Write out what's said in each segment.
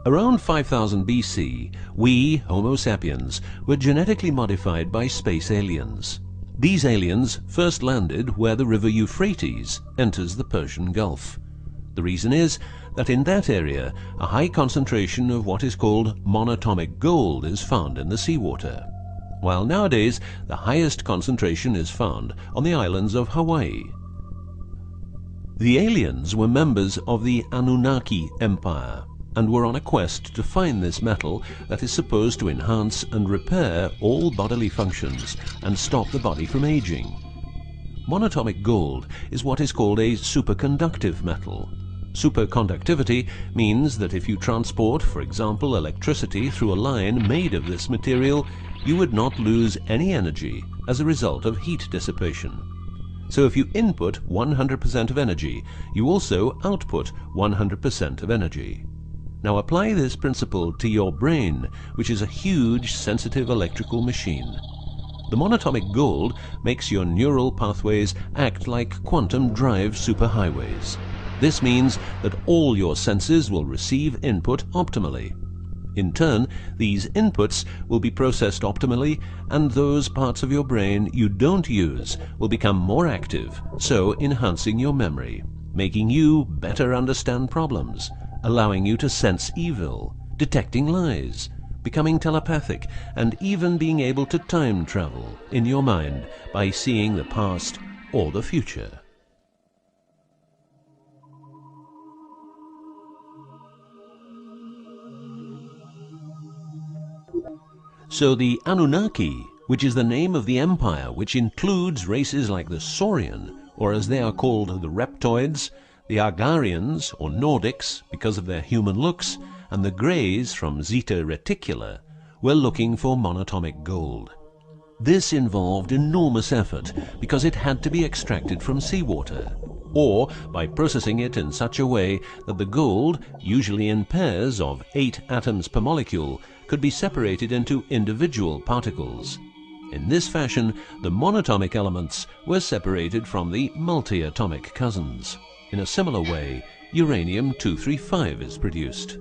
Around 5000 BC, we, Homo sapiens, were genetically modified by space aliens. These aliens first landed where the river Euphrates enters the Persian Gulf. The reason is that in that area a high concentration of what is called monatomic gold is found in the seawater, while nowadays the highest concentration is found on the islands of Hawaii. The aliens were members of the Anunnaki Empire and were on a quest to find this metal that is supposed to enhance and repair all bodily functions and stop the body from aging. Monatomic gold is what is called a superconductive metal. Superconductivity means that if you transport, for example, electricity through a line made of this material, you would not lose any energy as a result of heat dissipation. So if you input 100% of energy, you also output 100% of energy. Now apply this principle to your brain, which is a huge sensitive electrical machine. The monatomic gold makes your neural pathways act like quantum drive superhighways. This means that all your senses will receive input optimally. In turn, these inputs will be processed optimally, and those parts of your brain you don't use will become more active, so enhancing your memory, making you better understand problems, allowing you to sense evil, detecting lies, becoming telepathic, and even being able to time travel in your mind by seeing the past or the future. So the Anunnaki, which is the name of the empire which includes races like the Saurian, or as they are called the Reptoids, the Akkadians or Nordics because of their human looks, and the Greys from Zeta Reticula, were looking for monatomic gold. This involved enormous effort because it had to be extracted from seawater, or by processing it in such a way that the gold, usually in pairs of 8 atoms per molecule, could be separated into individual particles. In this fashion, the monatomic elements were separated from the multi-atomic cousins. In a similar way, uranium-235 is produced.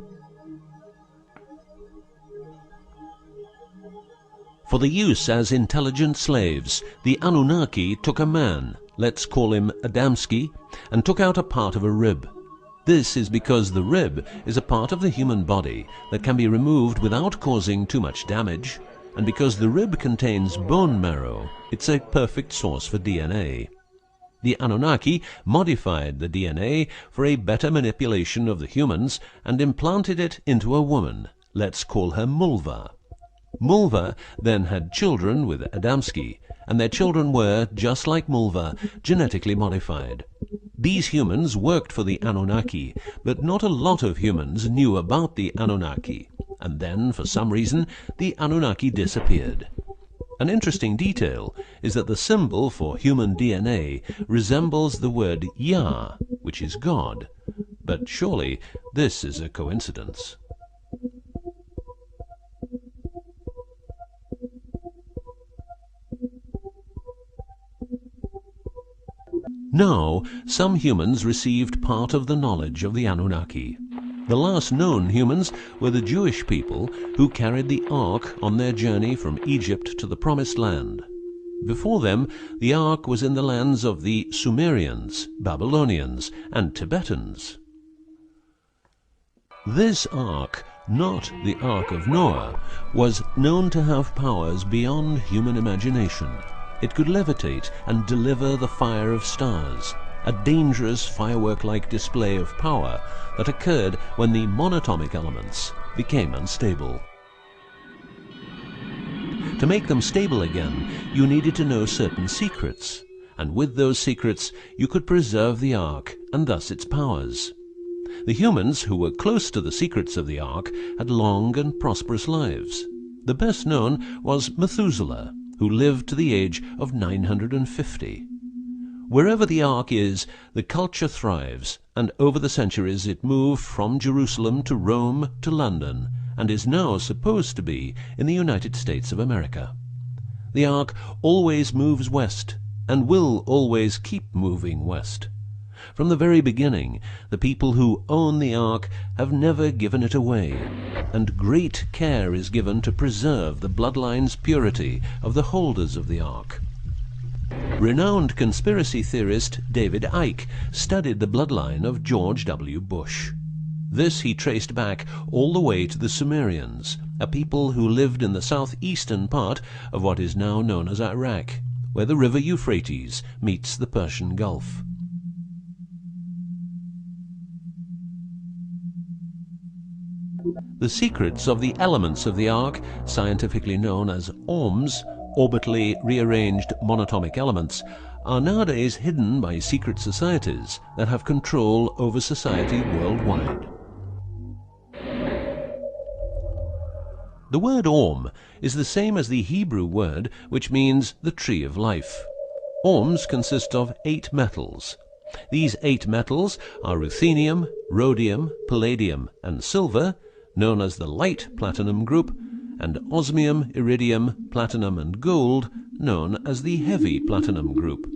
For the use as intelligent slaves, the Anunnaki took a man, let's call him Adamski, and took out a part of a rib. This is because the rib is a part of the human body that can be removed without causing too much damage, and because the rib contains bone marrow, it's a perfect source for DNA. The Anunnaki modified the DNA for a better manipulation of the humans and implanted it into a woman, let's call her Mulva. Mulva then had children with Adamski, and their children were, just like Mulva, genetically modified. These humans worked for the Anunnaki, but not a lot of humans knew about the Anunnaki, and then, for some reason, the Anunnaki disappeared. An interesting detail is that the symbol for human DNA resembles the word Yah, which is God, but surely this is a coincidence. Now, some humans received part of the knowledge of the Anunnaki. The last known humans were the Jewish people who carried the Ark on their journey from Egypt to the Promised Land. Before them, the Ark was in the lands of the Sumerians, Babylonians, and Tibetans. This Ark, not the Ark of Noah, was known to have powers beyond human imagination. It could levitate and deliver the fire of stars, a dangerous firework-like display of power that occurred when the monatomic elements became unstable. To make them stable again, you needed to know certain secrets, and with those secrets you could preserve the Ark and thus its powers. The humans who were close to the secrets of the Ark had long and prosperous lives. The best known was Methuselah, who lived to the age of 950. Wherever the Ark is, the culture thrives, and over the centuries it moved from Jerusalem to Rome to London, and is now supposed to be in the United States of America. The Ark always moves west, and will always keep moving west. From the very beginning, the people who own the Ark have never given it away, and great care is given to preserve the bloodline's purity of the holders of the Ark. Renowned conspiracy theorist David Icke studied the bloodline of George W. Bush. This he traced back all the way to the Sumerians, a people who lived in the southeastern part of what is now known as Iraq, where the river Euphrates meets the Persian Gulf. The secrets of the elements of the Ark, scientifically known as ORMs, orbitally rearranged monatomic elements, are nowadays hidden by secret societies that have control over society worldwide. The word Orm is the same as the Hebrew word which means the tree of life. Orms consist of 8 metals. These 8 metals are ruthenium, rhodium, palladium, and silver, known as the light platinum group, and osmium, iridium, platinum, and gold, known as the heavy platinum group.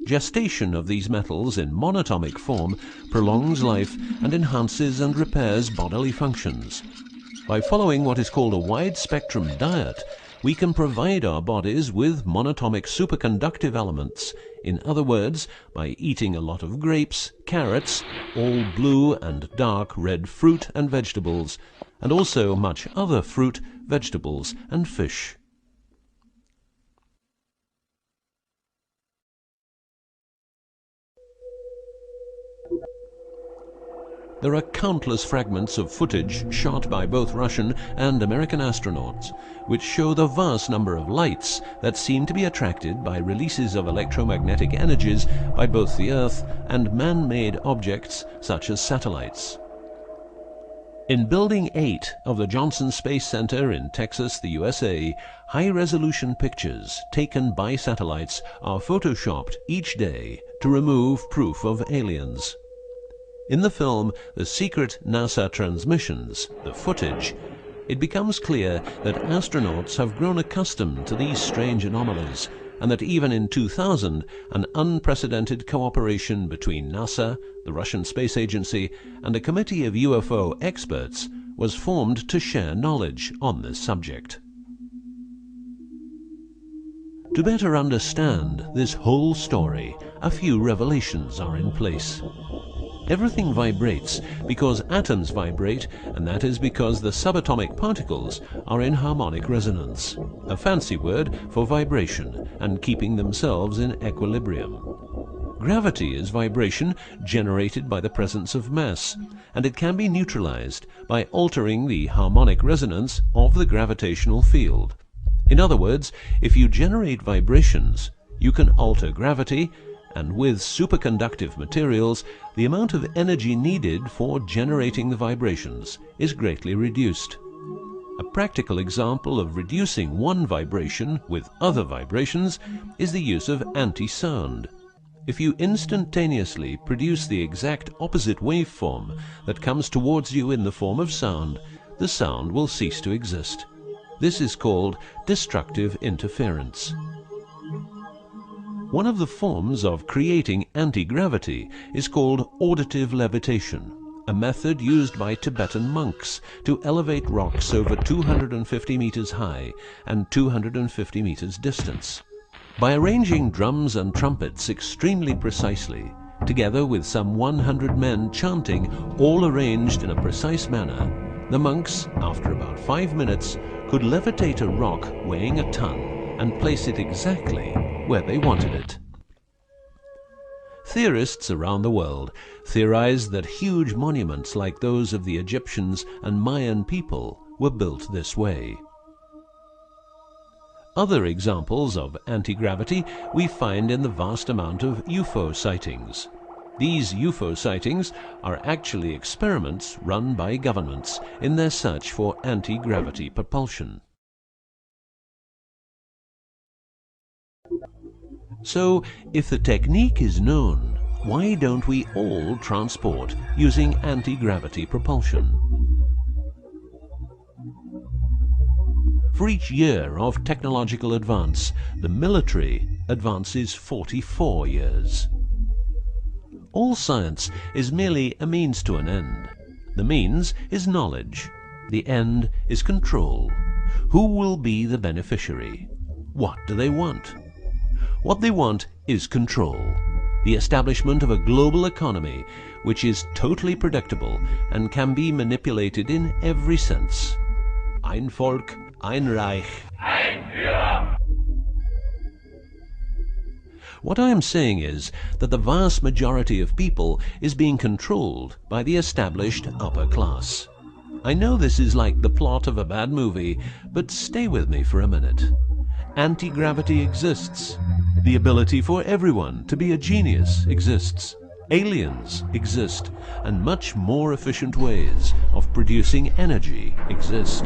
Gestation of these metals in monatomic form prolongs life and enhances and repairs bodily functions. By following what is called a wide-spectrum diet, we can provide our bodies with monatomic superconductive elements. In other words, by eating a lot of grapes, carrots, all blue and dark red fruit and vegetables, and also much other fruit, vegetables, and fish. There are countless fragments of footage shot by both Russian and American astronauts, which show the vast number of lights that seem to be attracted by releases of electromagnetic energies by both the Earth and man-made objects such as satellites. In Building 8 of the Johnson Space Center in Texas, the USA, high-resolution pictures taken by satellites are photoshopped each day to remove proof of aliens. In the film The Secret NASA Transmissions, the footage, it becomes clear that astronauts have grown accustomed to these strange anomalies, and that even in 2000, an unprecedented cooperation between NASA, the Russian Space Agency, and a committee of UFO experts was formed to share knowledge on this subject. To better understand this whole story, a few revelations are in place. Everything vibrates because atoms vibrate, and that is because the subatomic particles are in harmonic resonance, a fancy word for vibration and keeping themselves in equilibrium. Gravity is vibration generated by the presence of mass, and it can be neutralized by altering the harmonic resonance of the gravitational field. In other words, if you generate vibrations, you can alter gravity, and with superconductive materials, the amount of energy needed for generating the vibrations is greatly reduced. A practical example of reducing one vibration with other vibrations is the use of anti-sound. If you instantaneously produce the exact opposite waveform that comes towards you in the form of sound, the sound will cease to exist. This is called destructive interference. One of the forms of creating anti-gravity is called auditive levitation, a method used by Tibetan monks to elevate rocks over 250 meters high and 250 meters distance. By arranging drums and trumpets extremely precisely, together with some 100 men chanting, all arranged in a precise manner, the monks, after about 5 minutes, could levitate a rock weighing a ton and place it exactly where they wanted it. Theorists around the world theorize that huge monuments like those of the Egyptians and Mayan people were built this way. Other examples of anti-gravity we find in the vast amount of UFO sightings. These UFO sightings are actually experiments run by governments in their search for anti-gravity propulsion. So, if the technique is known, why don't we all transport using anti-gravity propulsion? For each year of technological advance, the military advances 44 years. All science is merely a means to an end. The means is knowledge. The end is control. Who will be the beneficiary? What do they want? What they want is control. The establishment of a global economy which is totally predictable and can be manipulated in every sense. Ein Volk, ein Reich. Ein Führer. What I am saying is that the vast majority of people is being controlled by the established upper class. I know this is like the plot of a bad movie, but stay with me for a minute. Anti-gravity exists. The ability for everyone to be a genius exists. Aliens exist, and much more efficient ways of producing energy exist.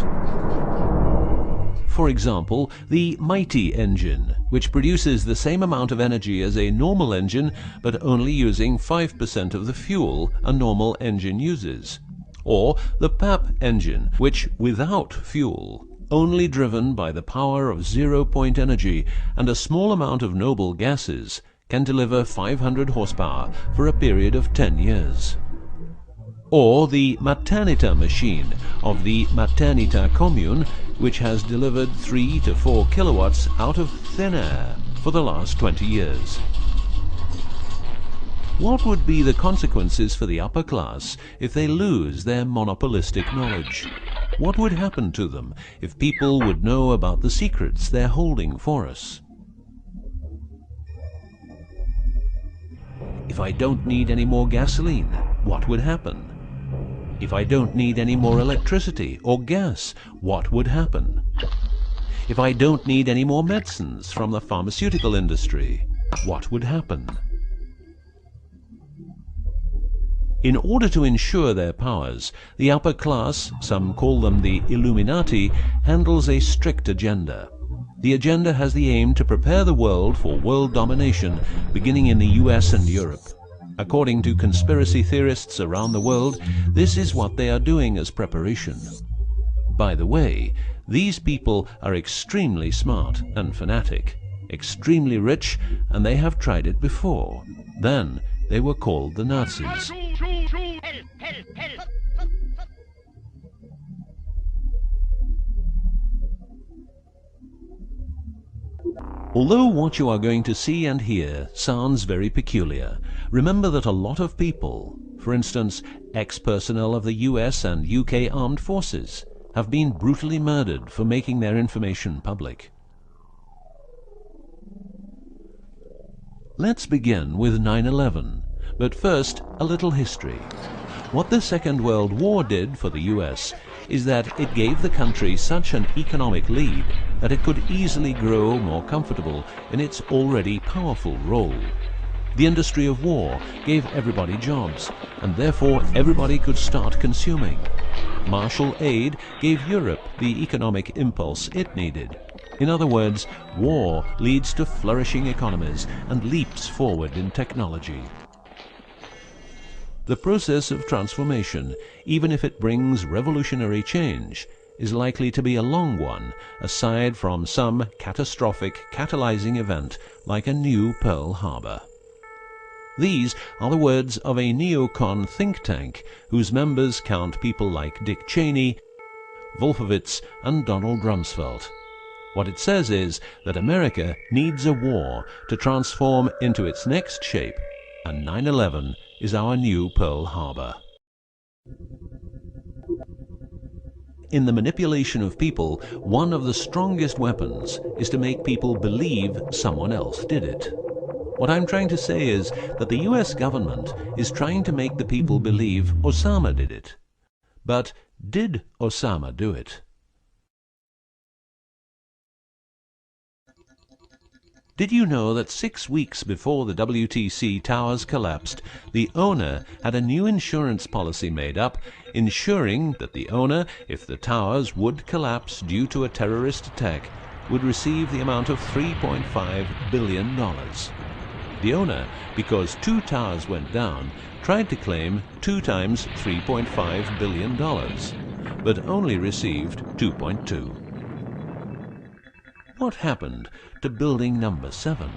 For example, the mighty engine, which produces the same amount of energy as a normal engine, but only using 5% of the fuel a normal engine uses. Or the PAP engine, which without fuel, only driven by the power of zero-point energy and a small amount of noble gases, can deliver 500 horsepower for a period of 10 years. Or the Maternita machine of the Maternita commune, which has delivered 3 to 4 kilowatts out of thin air for the last 20 years. What would be the consequences for the upper class if they lose their monopolistic knowledge? What would happen to them if people would know about the secrets they're holding for us? If I don't need any more gasoline, what would happen? If I don't need any more electricity or gas, what would happen? If I don't need any more medicines from the pharmaceutical industry, what would happen? In order to ensure their powers, the upper class, some call them the Illuminati, handles a strict agenda. The agenda has the aim to prepare the world for world domination, beginning in the US and Europe. According to conspiracy theorists around the world, this is what they are doing as preparation. By the way, these people are extremely smart and fanatic, extremely rich, and they have tried it before. Then they were called the Nazis. Although what you are going to see and hear sounds very peculiar, remember that a lot of people, for instance, ex-personnel of the US and UK armed forces, have been brutally murdered for making their information public. Let's begin with 9/11, but first a little history. What the Second World War did for the US is that it gave the country such an economic lead that it could easily grow more comfortable in its already powerful role. The industry of war gave everybody jobs, and therefore everybody could start consuming. Marshall aid gave Europe the economic impulse it needed. In other words, war leads to flourishing economies and leaps forward in technology. The process of transformation, even if it brings revolutionary change, is likely to be a long one, aside from some catastrophic catalyzing event like a new Pearl Harbor. These are the words of a neocon think tank whose members count people like Dick Cheney, Wolfowitz, and Donald Rumsfeld. What it says is that America needs a war to transform into its next shape, and 9/11 is our new Pearl Harbor. In the manipulation of people, one of the strongest weapons is to make people believe someone else did it. What I'm trying to say is that the US government is trying to make the people believe Osama did it. But did Osama do it? Did you know that 6 weeks before the WTC towers collapsed, the owner had a new insurance policy made up, ensuring that the owner, if the towers would collapse due to a terrorist attack, would receive the amount of $3.5 billion. The owner, because 2 towers went down, tried to claim 2 times $3.5 billion, but only received 2.2. What happened to building number 7?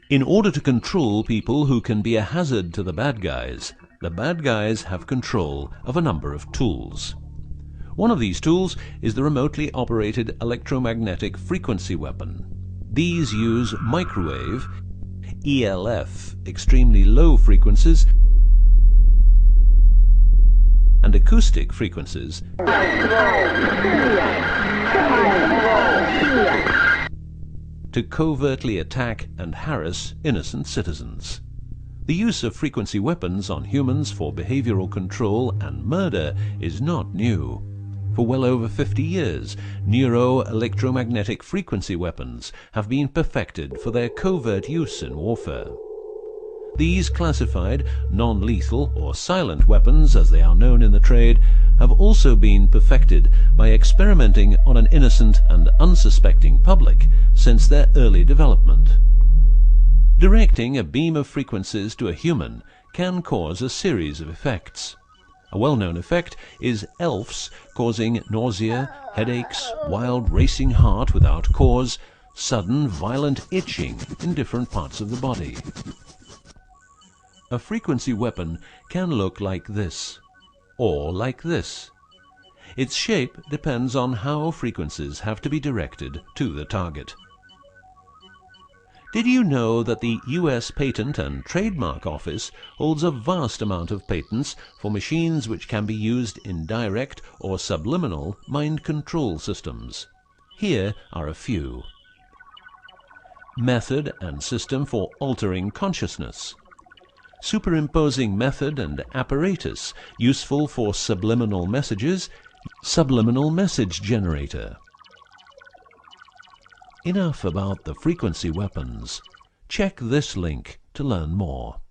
In order to control people who can be a hazard to the bad guys have control of a number of tools. One of these tools is the remotely operated electromagnetic frequency weapon. These use microwave, ELF, extremely low frequencies, and acoustic frequencies to covertly attack and harass innocent citizens. The use of frequency weapons on humans for behavioral control and murder is not new. For well over 50 years, neuro-electromagnetic frequency weapons have been perfected for their covert use in warfare. These classified, non-lethal or silent weapons, as they are known in the trade, have also been perfected by experimenting on an innocent and unsuspecting public since their early development. Directing a beam of frequencies to a human can cause a series of effects. A well-known effect is ELFs causing nausea, headaches, wild racing heart without cause, sudden violent itching in different parts of the body. A frequency weapon can look like this, or like this. Its shape depends on how frequencies have to be directed to the target. Did you know that the US Patent and Trademark Office holds a vast amount of patents for machines which can be used in direct or subliminal mind control systems? Here are a few. Method and system for altering consciousness. Superimposing method and apparatus useful for subliminal messages, subliminal message generator. Enough about the frequency weapons. Check this link to learn more.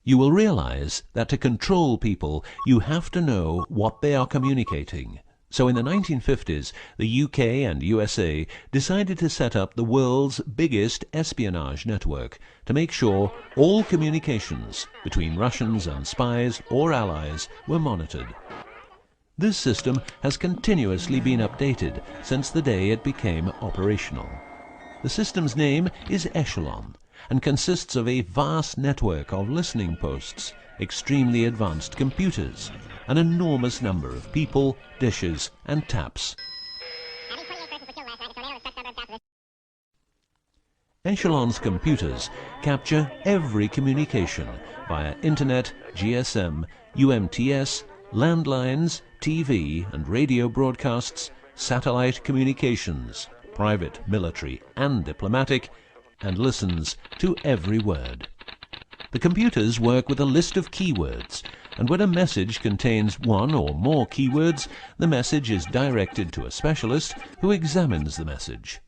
You will realize that to control people, you have to know what they are communicating. So in the 1950s, the UK and USA decided to set up the world's biggest espionage network to make sure all communications between Russians and spies or allies were monitored. This system has continuously been updated since the day it became operational. The system's name is Echelon and consists of a vast network of listening posts, extremely advanced computers, an enormous number of people, dishes, and taps. Echelon's computers capture every communication via Internet, GSM, UMTS, landlines, TV and radio broadcasts, satellite communications, private, military, and diplomatic, and listens to every word. The computers work with a list of keywords, and when a message contains one or more keywords, the message is directed to a specialist who examines the message.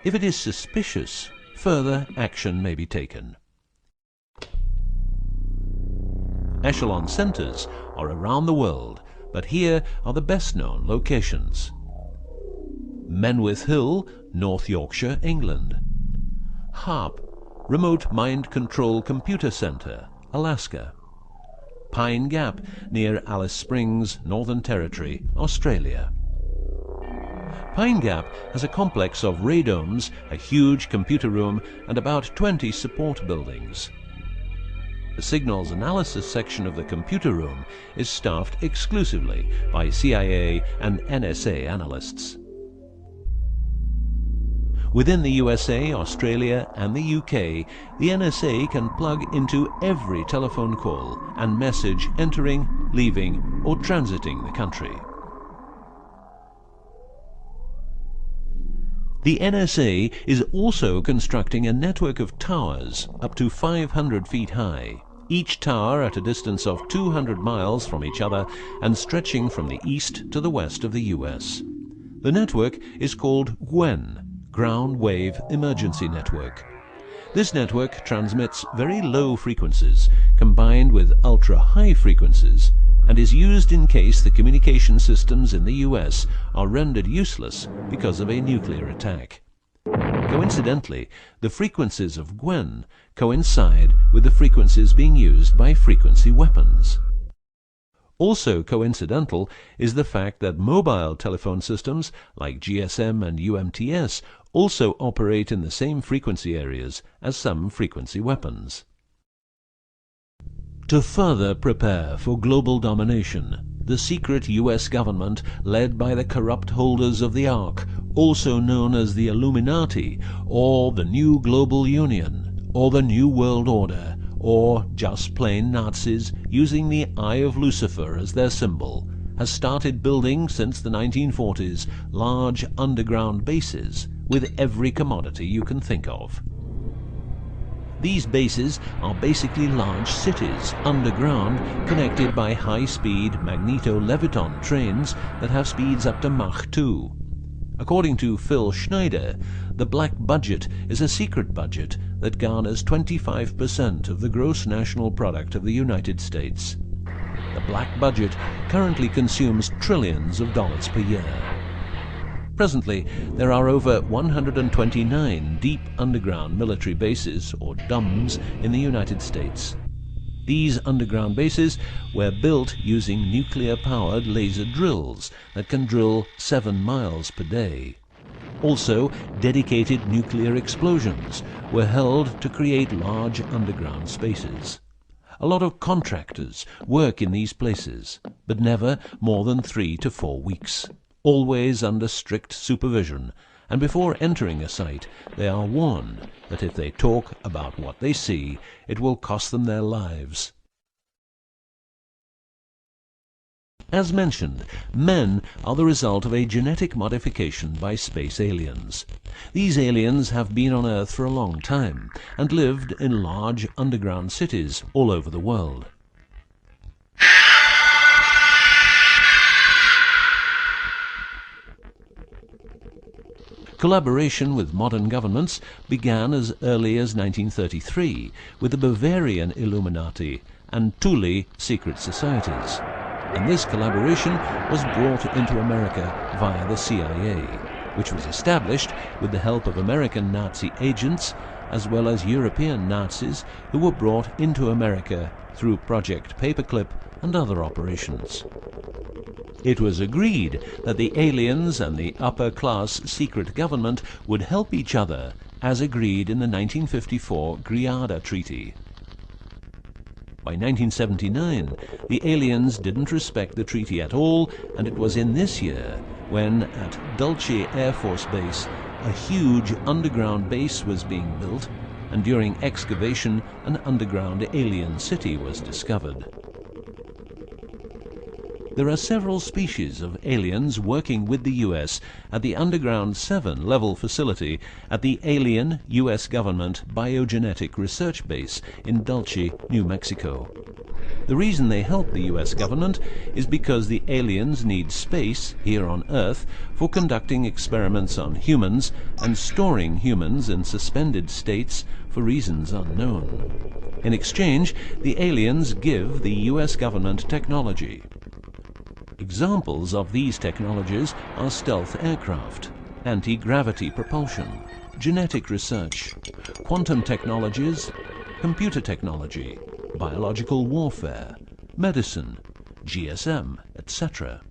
If it is suspicious, further action may be taken. Echelon centers are around the world, but here are the best-known locations. Menwith Hill, North Yorkshire, England. HARP, Remote Mind Control Computer Center, Alaska. Pine Gap, near Alice Springs, Northern Territory, Australia. Pine Gap has a complex of radomes, a huge computer room, and about 20 support buildings. The signals analysis section of the computer room is staffed exclusively by CIA and NSA analysts. Within the USA, Australia, and the UK, the NSA can plug into every telephone call and message entering, leaving, or transiting the country. The NSA is also constructing a network of towers up to 500 feet high, each tower at a distance of 200 miles from each other and stretching from the east to the west of the US. The network is called GWEN, Ground Wave Emergency Network. This network transmits very low frequencies combined with ultra-high frequencies and is used in case the communication systems in the US are rendered useless because of a nuclear attack. Coincidentally, the frequencies of GWEN coincide with the frequencies being used by frequency weapons. Also coincidental is the fact that mobile telephone systems like GSM and UMTS also operate in the same frequency areas as some frequency weapons. To further prepare for global domination, the secret US government, led by the corrupt holders of the Ark, also known as the Illuminati, or the New Global Union, or the New World Order, or just plain Nazis using the Eye of Lucifer as their symbol, has started building since the 1940s large underground bases with every commodity you can think of. These bases are basically large cities underground, connected by high-speed magneto-leviton trains that have speeds up to Mach 2. According to Phil Schneider, the black budget is a secret budget that garners 25% of the gross national product of the United States. The black budget currently consumes trillions of dollars per year. Presently, there are over 129 deep underground military bases, or DUMBs, in the United States. These underground bases were built using nuclear-powered laser drills that can drill 7 miles per day. Also, dedicated nuclear explosions were held to create large underground spaces. A lot of contractors work in these places, but never more than 3 to 4 weeks. Always under strict supervision, and before entering a site, they are warned that if they talk about what they see, it will cost them their lives. As mentioned, men are the result of a genetic modification by space aliens. These aliens have been on Earth for a long time and lived in large underground cities all over the world. Collaboration with modern governments began as early as 1933 with the Bavarian Illuminati and Thule secret societies, and this collaboration was brought into America via the CIA, which was established with the help of American Nazi agents as well as European Nazis who were brought into America through Project Paperclip and other operations. It was agreed that the aliens and the upper-class secret government would help each other, as agreed in the 1954 Greada Treaty. By 1979, the aliens didn't respect the treaty at all, and it was in this year when, at Dulce Air Force Base, a huge underground base was being built, and during excavation, an underground alien city was discovered. There are several species of aliens working with the U.S. at the Underground 7 level facility at the Alien U.S. Government Biogenetic Research Base in Dulce, New Mexico. The reason they help the U.S. government is because the aliens need space here on Earth for conducting experiments on humans and storing humans in suspended states for reasons unknown. In exchange, the aliens give the U.S. government technology. Examples of these technologies are stealth aircraft, anti-gravity propulsion, genetic research, quantum technologies, computer technology, biological warfare, medicine, GSM, etc.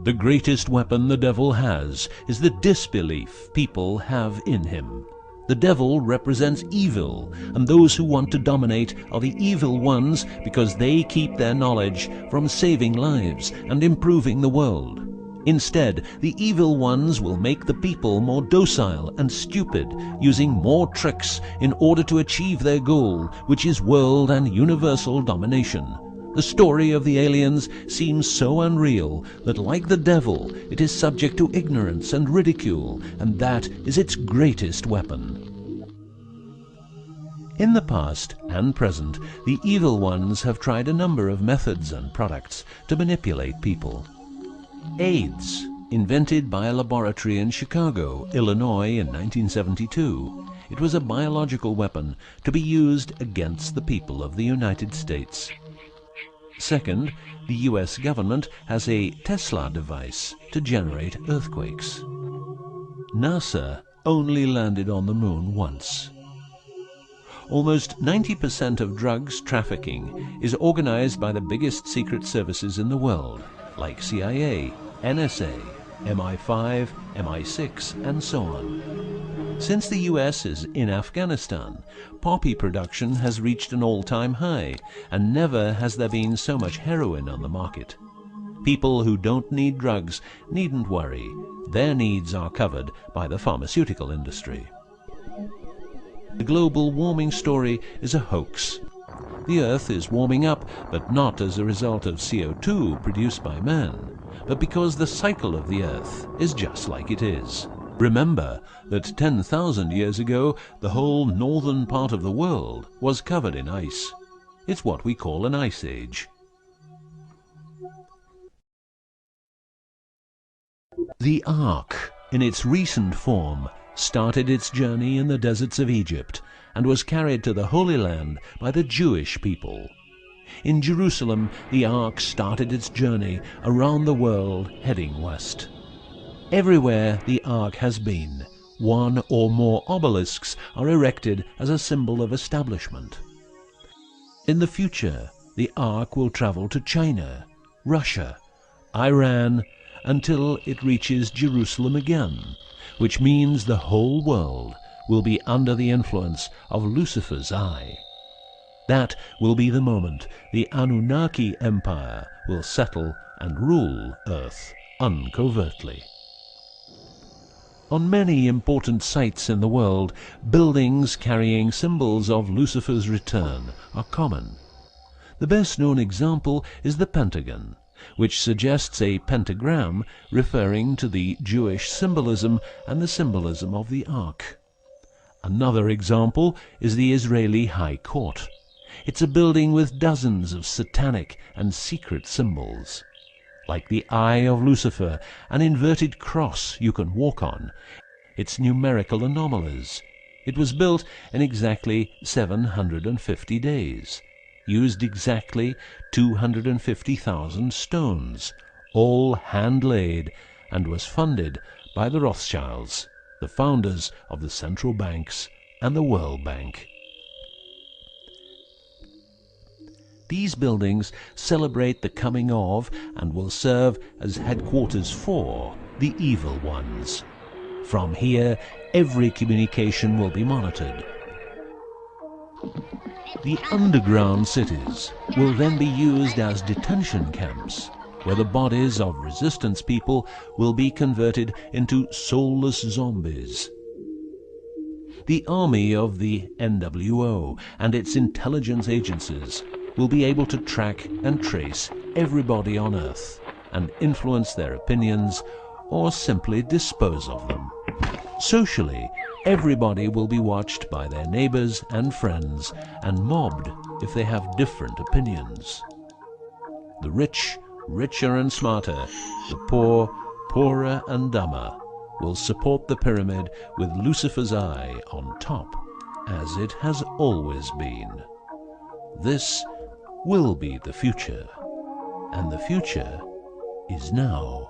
The greatest weapon the devil has is the disbelief people have in him. The devil represents evil, and those who want to dominate are the evil ones because they keep their knowledge from saving lives and improving the world. Instead, the evil ones will make the people more docile and stupid, using more tricks in order to achieve their goal, which is world and universal domination. The story of the aliens seems so unreal that, like the devil, it is subject to ignorance and ridicule, and that is its greatest weapon. In the past and present, the evil ones have tried a number of methods and products to manipulate people. AIDS, invented by a laboratory in Chicago, Illinois in 1972. It was a biological weapon to be used against the people of the United States. Second, the U.S. government has a Tesla device to generate earthquakes. NASA only landed on the moon once. Almost 90% of drugs trafficking is organized by the biggest secret services in the world, like CIA, NSA, MI5, MI6, and so on. Since the US is in Afghanistan, poppy production has reached an all-time high, and never has there been so much heroin on the market. People who don't need drugs needn't worry. Their needs are covered by the pharmaceutical industry. The global warming story is a hoax. The Earth is warming up, but not as a result of CO2 produced by man, but because the cycle of the Earth is just like it is. Remember that 10,000 years ago, the whole northern part of the world was covered in ice. It's what we call an ice age. The Ark, in its recent form, started its journey in the deserts of Egypt and was carried to the Holy Land by the Jewish people. In Jerusalem, the Ark started its journey around the world heading west. Everywhere the Ark has been, one or more obelisks are erected as a symbol of establishment. In the future, the Ark will travel to China, Russia, Iran, until it reaches Jerusalem again, which means the whole world will be under the influence of Lucifer's eye. That will be the moment the Anunnaki Empire will settle and rule Earth uncovertly. On many important sites in the world, buildings carrying symbols of Lucifer's return are common. The best known example is the Pentagon, which suggests a pentagram referring to the Jewish symbolism and the symbolism of the Ark. Another example is the Israeli High Court. It's a building with dozens of satanic and secret symbols. Like the eye of Lucifer, an inverted cross you can walk on, its numerical anomalies. It was built in exactly 750 days. Used exactly 250,000 stones, all hand-laid, and was funded by the Rothschilds, the founders of the central banks and the World Bank. These buildings celebrate the coming of and will serve as headquarters for the evil ones. From here, every communication will be monitored. The underground cities will then be used as detention camps, where the bodies of resistance people will be converted into soulless zombies. The army of the N.W.O. and its intelligence agencies will be able to track and trace everybody on Earth and influence their opinions or simply dispose of them. Socially, everybody will be watched by their neighbors and friends and mobbed if they have different opinions. The rich, richer and smarter, the poor, poorer and dumber, will support the pyramid with Lucifer's eye on top, as it has always been. This will be the future, and the future is now.